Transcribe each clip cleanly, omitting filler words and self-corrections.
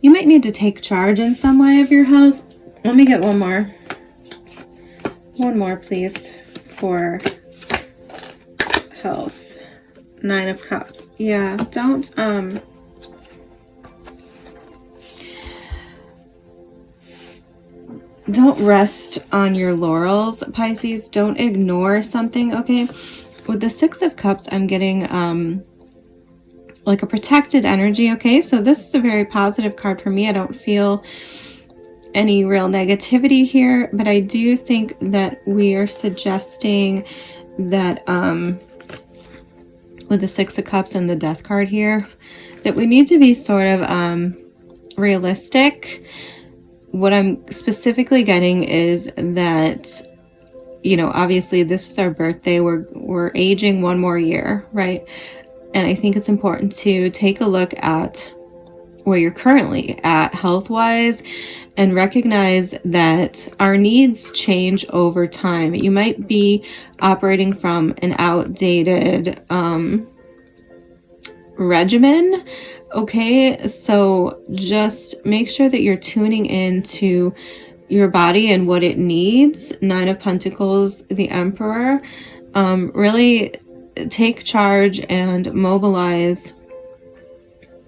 you might need to take charge in some way of your health. Let me get one more. One more, please, for health. 9 of Cups. Yeah, don't rest on your laurels, Pisces. Don't ignore something, okay? With the 6 of Cups, I'm getting like a protected energy, okay? So this is a very positive card for me. I don't feel any real negativity here, but I do think that we are suggesting that with the 6 of Cups and the Death card here, that we need to be sort of realistic. What I'm specifically getting is that, you know, obviously this is our birthday. We're aging one more year, right? And I think it's important to take a look at where you're currently at health-wise and recognize that our needs change over time. You might be operating from an outdated regimen, okay? So just make sure that you're tuning into your body and what it needs. 9 of Pentacles, the Emperor. Really take charge and mobilize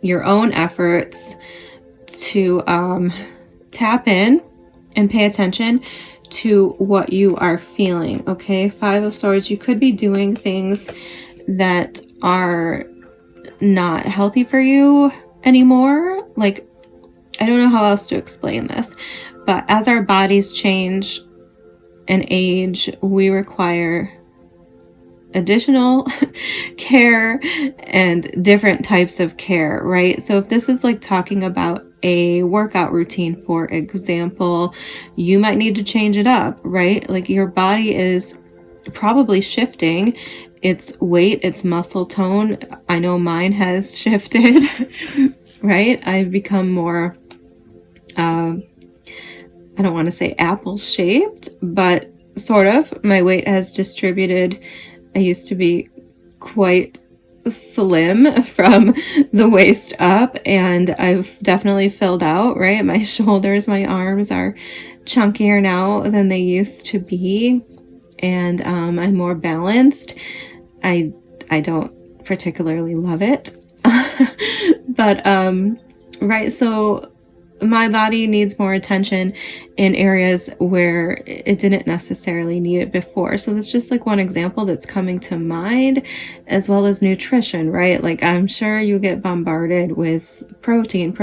your own efforts to tap in and pay attention to what you are feeling, okay? 5 of Swords, you could be doing things that are not healthy for you anymore. Like, I don't know how else to explain this, but as our bodies change and age, we require additional care and different types of care, right? So if this is like talking about a workout routine, for example, you might need to change it up, right? Like your body is probably shifting its weight, its muscle tone. I know mine has shifted, right? I've become more, I don't want to say apple shaped, but sort of. My weight has distributed. I used to be quite slim from the waist up, and I've definitely filled out, right? My shoulders, my arms are chunkier now than they used to be, and I'm more balanced. I don't particularly love it, but right, so my body needs more attention in areas where it didn't necessarily need it before. So that's just like one example that's coming to mind, as well as nutrition, right? Like I'm sure you get bombarded with protein.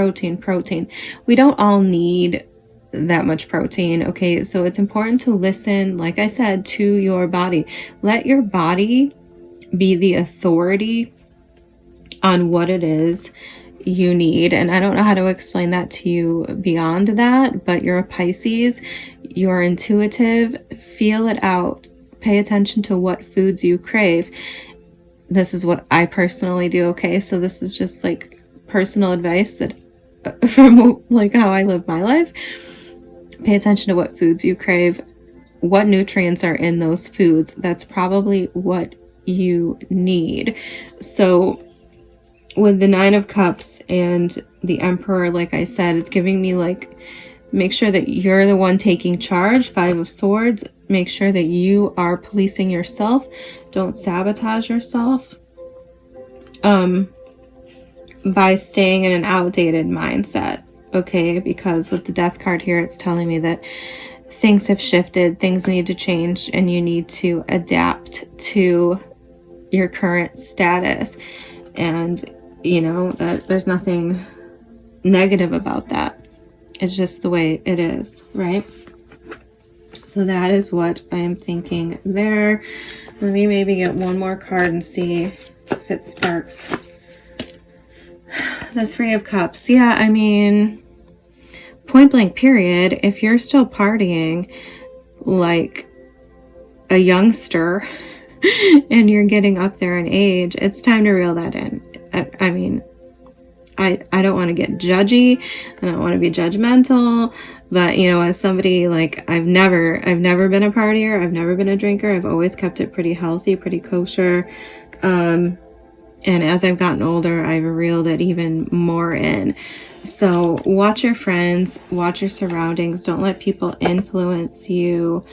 We don't all need that much protein, okay? So it's important to listen, like I said, to your body. Let your body be the authority on what it is you need. And I don't know how to explain that to you beyond that, but you're a Pisces, you're intuitive, feel it out, pay attention to what foods you crave. This is what I personally do, okay? So this is just like personal advice that from like how I live my life. Pay attention to what foods you crave, what nutrients are in those foods. That's probably what you need. So with the 9 of Cups and the Emperor, like I said, it's giving me like, make sure that you're the one taking charge. 5 of Swords, make sure that you are policing yourself. Don't sabotage yourself by staying in an outdated mindset, okay? Because with the Death card here, it's telling me that things have shifted, things need to change, and you need to adapt to your current status. And you know, that there's nothing negative about that. It's just the way it is, right? So that is what I am thinking there. Let me maybe get one more card and see if it sparks. The 3 of Cups. Yeah, I mean, point blank period, if you're still partying like a youngster and you're getting up there in age, it's time to reel that in. I mean, I don't want to get judgy. I don't want to be judgmental, but you know, as somebody like, I've never been a partier. I've never been a drinker. I've always kept it pretty healthy, pretty kosher. And as I've gotten older, I've reeled it even more in. So watch your friends, watch your surroundings. Don't let people influence you.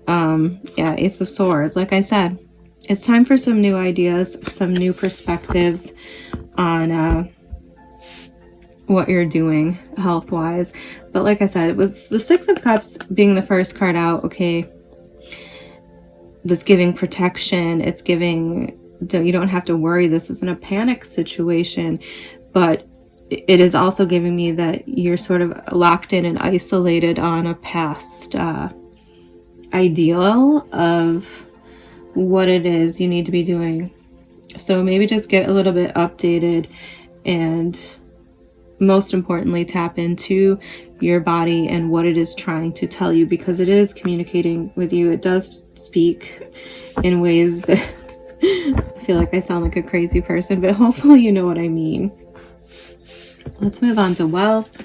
Yeah, Ace of Swords. Like I said, it's time for some new ideas, some new perspectives on what you're doing health-wise. But like I said, it was the Six of Cups being the first card out. Okay, that's giving protection. It's giving, you don't have to worry. This isn't a panic situation, but it is also giving me that you're sort of locked in and isolated on a past ideal of what it is you need to be doing. So maybe just get a little bit updated, and most importantly, tap into your body and what it is trying to tell you, because it is communicating with you. It does speak in ways that I feel like I sound like a crazy person, but hopefully you know what I mean. Let's move on to wealth.